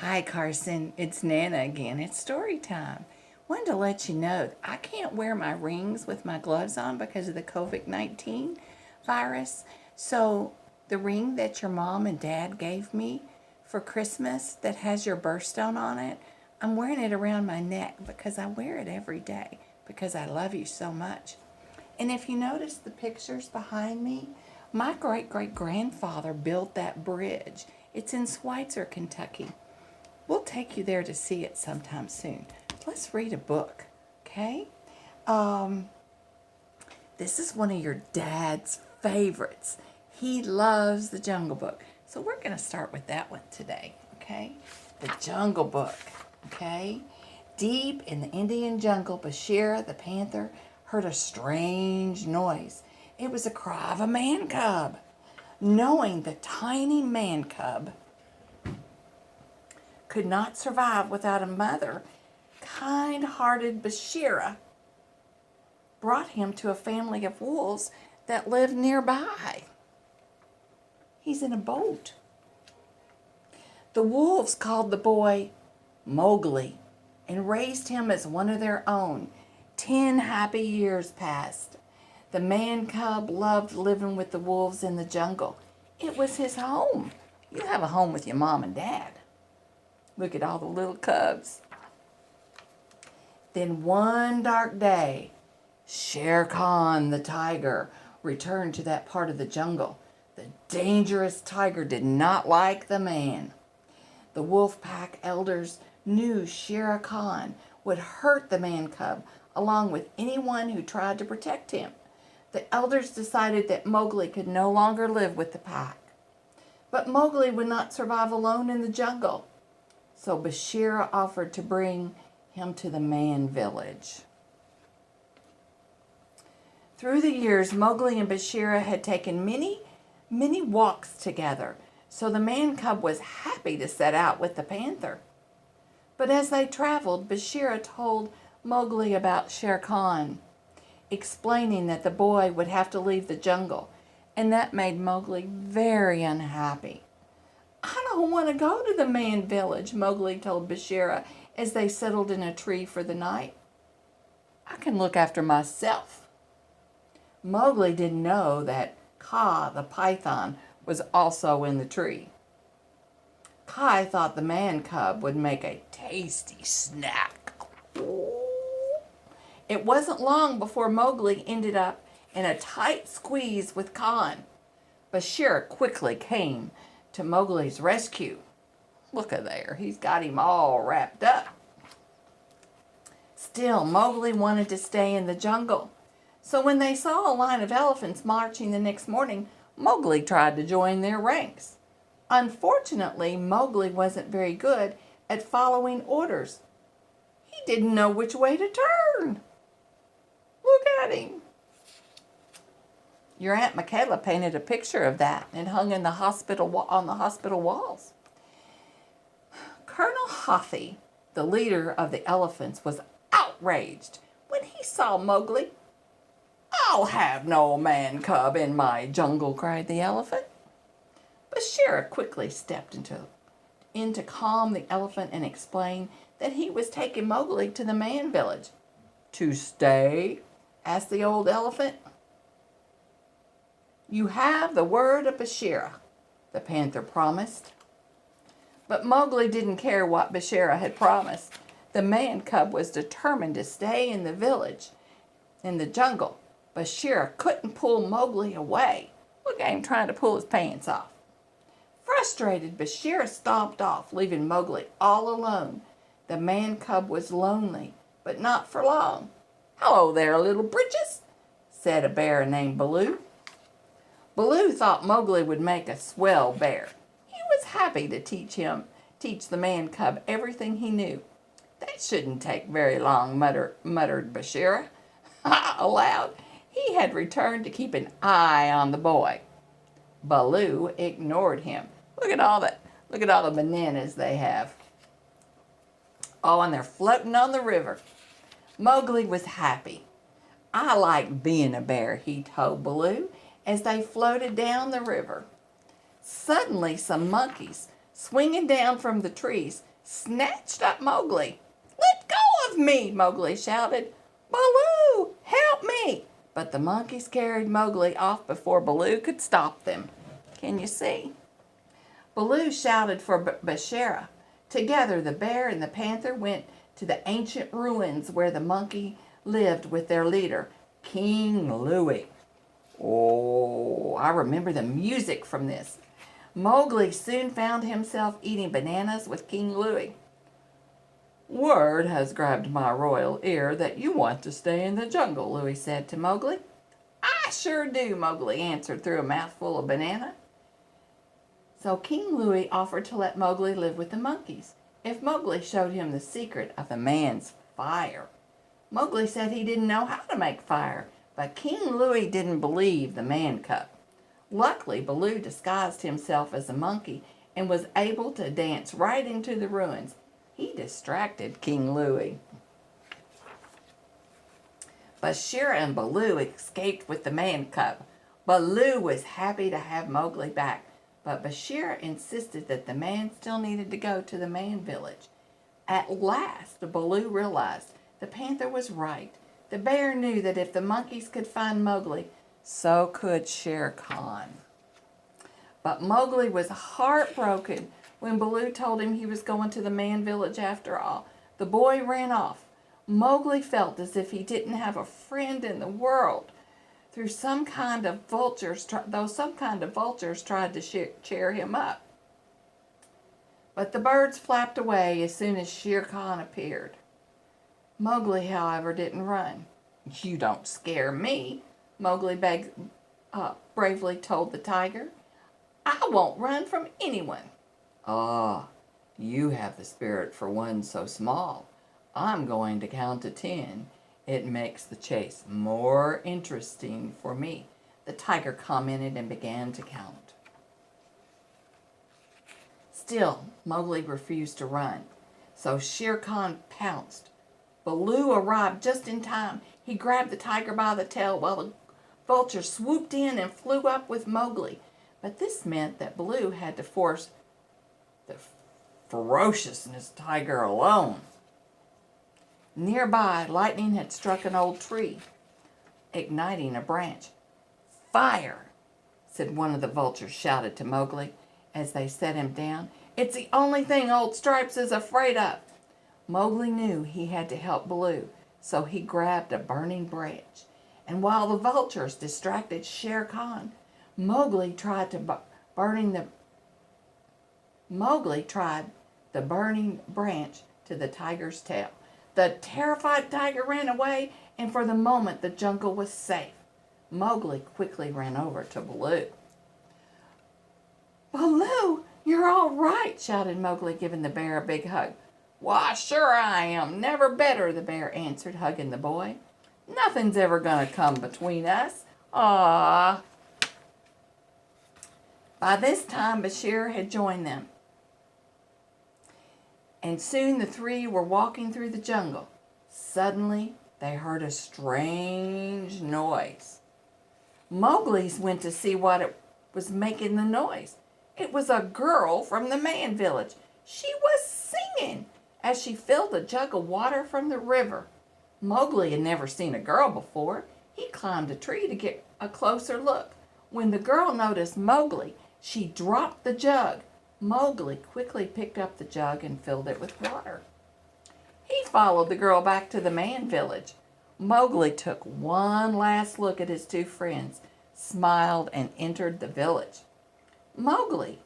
Hi, Carson. It's Nana again. It's story time. Wanted to let you know I can't wear my rings with my gloves on because of the COVID-19 virus. So, the ring that your mom and dad gave me for Christmas that has your birthstone on it, I'm wearing it around my neck because I wear it every day because I love you so much. And if you notice the pictures behind me, my great great grandfather built that bridge. It's in Schweitzer, Kentucky. We'll take you there to see it sometime soon. Let's read a book, okay? Um, this is one of your dad's favorites. He loves the Jungle Book. So we're going to start with that one today, okay? The Jungle Book, okay? Deep in the Indian jungle, Bashir the panther heard a strange noise. It was the cry of a man cub. Knowing the tiny man cub could not survive without a mother, kind-hearted Bashira brought him to a family of wolves that lived nearby. He's in a boat. The wolves called the boy Mowgli and raised him as one of their own. 10 happy years passed. The man cub loved living with the wolves in the jungle. It was his home. You have a home with your mom and dad. Look at all the little cubs. Then one dark day, Shere Khan the tiger returned to that part of the jungle. The dangerous tiger did not like the man. The wolf pack elders knew Shere Khan would hurt the man cub along with anyone who tried to protect him. The elders decided that Mowgli could no longer live with the pack. But Mowgli would not survive alone in the jungle. So Bashir offered to bring him to the man village. Through the years, Mowgli and Bashir had taken many walks together, so the man cub was happy to set out with the panther. But as they traveled, Bashir told Mowgli about Shere Khan, explaining that the boy would have to leave the jungle, and that made Mowgli very unhappy. I don't want to go to the man village, Mowgli told Bashir as they settled in a tree for the night. I can look after myself. Mowgli didn't know that Kaa the python was also in the tree. Kai thought the man cub would make a tasty snack. It wasn't long before Mowgli ended up in a tight squeeze with Khan. Bashir quickly came to Mowgli's rescue. Look at there, he's got him all wrapped up. Still, Mowgli wanted to stay in the jungle. So when they saw a line of elephants marching the next morning, Mowgli tried to join their ranks. Unfortunately, Mowgli wasn't very good at following orders. He didn't know which way to turn. Look at him. Your Aunt Michaela painted a picture of that and hung in the hospital on the hospital walls. Colonel Hathi, the leader of the elephants, was outraged when he saw Mowgli. I'll have no man cub in my jungle, cried the elephant. Bashir quickly stepped in to calm the elephant and explain that he was taking Mowgli to the man village. To stay? Asked the old elephant. You have the word of Bashir, the panther promised. But Mowgli didn't care what Bashir had promised. The man cub was determined to stay in the village, in the jungle. Bashir couldn't pull Mowgli away. Look at him trying to pull his pants off. Frustrated, Bashir stomped off, leaving Mowgli all alone. The man cub was lonely, but not for long. Hello there, little britches, said a bear named Baloo. Baloo thought Mowgli would make a swell bear. He was happy to teach the man cub everything he knew. That shouldn't take very long, muttered Bashir aloud. He had returned to keep an eye on the boy. Baloo ignored him. Look at all the bananas they have. Oh, and they're floating on the river. Mowgli was happy. I like being a bear, he told Baloo as they floated down the river. Suddenly, some monkeys swinging down from the trees, snatched up Mowgli. "Let go of me!" Mowgli shouted. "Baloo, help me!" But the monkeys carried Mowgli off before Baloo could stop them. Can you see? Baloo shouted for Bagheera. Together, the bear and the panther went to the ancient ruins where the monkey lived with their leader, King Louie. Oh, I remember the music from this. Mowgli soon found himself eating bananas with King Louie. "Word has grabbed my royal ear that you want to stay in the jungle," Louie said to Mowgli. "I sure do," Mowgli answered through a mouthful of banana. So King Louie offered to let Mowgli live with the monkeys if Mowgli showed him the secret of the man's fire. Mowgli said he didn't know how to make fire, but King Louie didn't believe the man cub. Luckily, Baloo disguised himself as a monkey and was able to dance right into the ruins. He distracted King Louie. Bagheera and Baloo escaped with the man cub. Baloo was happy to have Mowgli back, but Bagheera insisted that the man still needed to go to the man village. At last, Baloo realized the panther was right. The bear knew that if the monkeys could find Mowgli, so could Shere Khan. But Mowgli was heartbroken when Baloo told him he was going to the man village after all. The boy ran off. Mowgli felt as if he didn't have a friend in the world. Though some kind of vultures tried to cheer him up. But the birds flapped away as soon as Shere Khan appeared. Mowgli, however, didn't run. "You don't scare me," Mowgli bravely told the tiger. "I won't run from anyone." "Ah, you have the spirit for one so small. I'm going to count to 10. It makes the chase more interesting for me," the tiger commented and began to count. Still, Mowgli refused to run, so Shere Khan pounced. Baloo arrived just in time. He grabbed the tiger by the tail while the vulture swooped in and flew up with Mowgli. But this meant that Baloo had to force the ferocious tiger alone. Nearby, lightning had struck an old tree, igniting a branch. "Fire!" said one of the vultures, shouted to Mowgli as they set him down. "It's the only thing old Stripes is afraid of." Mowgli knew he had to help Baloo, so he grabbed a burning branch. And while the vultures distracted Shere Khan, Mowgli tried the burning branch to the tiger's tail. The terrified tiger ran away, and for the moment the jungle was safe. Mowgli quickly ran over to Baloo. "Baloo, you're all right," shouted Mowgli, giving the bear a big hug. "Why, sure I am. Never better," the bear answered, hugging the boy. "Nothing's ever going to come between us. Ah." By this time, Bagheera had joined them, and soon the three were walking through the jungle. Suddenly, they heard a strange noise. Mowgli went to see what it was making the noise. It was a girl from the man village. She was singing as she filled a jug of water from the river. Mowgli had never seen a girl before. He climbed a tree to get a closer look. When the girl noticed Mowgli, she dropped the jug. Mowgli quickly picked up the jug and filled it with water. He followed the girl back to the man village. Mowgli took one last look at his two friends, smiled, and entered the village. "Mowgli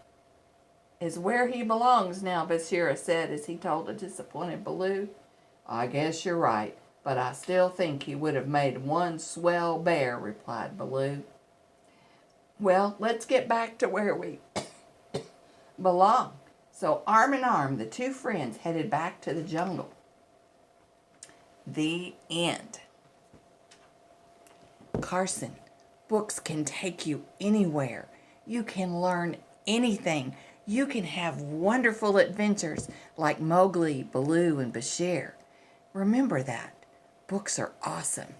is where he belongs now," Bagheera said as he told a disappointed Baloo. "I guess you're right, but I still think he would have made one swell bear," replied Baloo. "Well, let's get back to where we belong." So arm in arm, the two friends headed back to the jungle. The end. Carson, books can take you anywhere. You can learn anything. You can have wonderful adventures like Mowgli, Baloo, and Bagheera. Remember that. Books are awesome.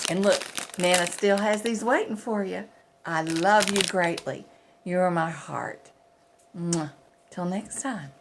And look, Nana still has these waiting for you. I love you greatly. You're my heart. Mwah. Till next time.